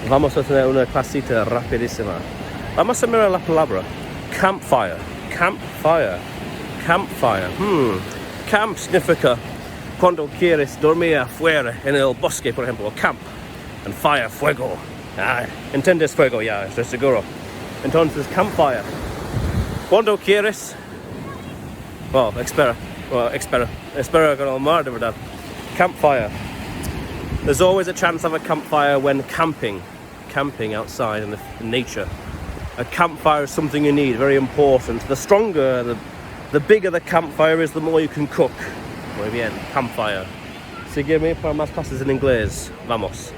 Vamos a tener una clasita rapidísima. Vamos a mirar la palabra. Campfire. Campfire. Campfire. Camp significa cuando quieres dormir afuera en el bosque, por ejemplo. Camp. And fire, fuego. ¿Entiendes fuego? Ya, estoy seguro. Entonces, campfire. Cuando quieres... espera que no mar de verdad. Campfire. There's always a chance of a campfire when camping outside in nature. A campfire is something you need, very important. The stronger, the bigger the campfire is, the more you can cook. Muy bien, campfire. Sígueme para más clases en inglés. Vamos.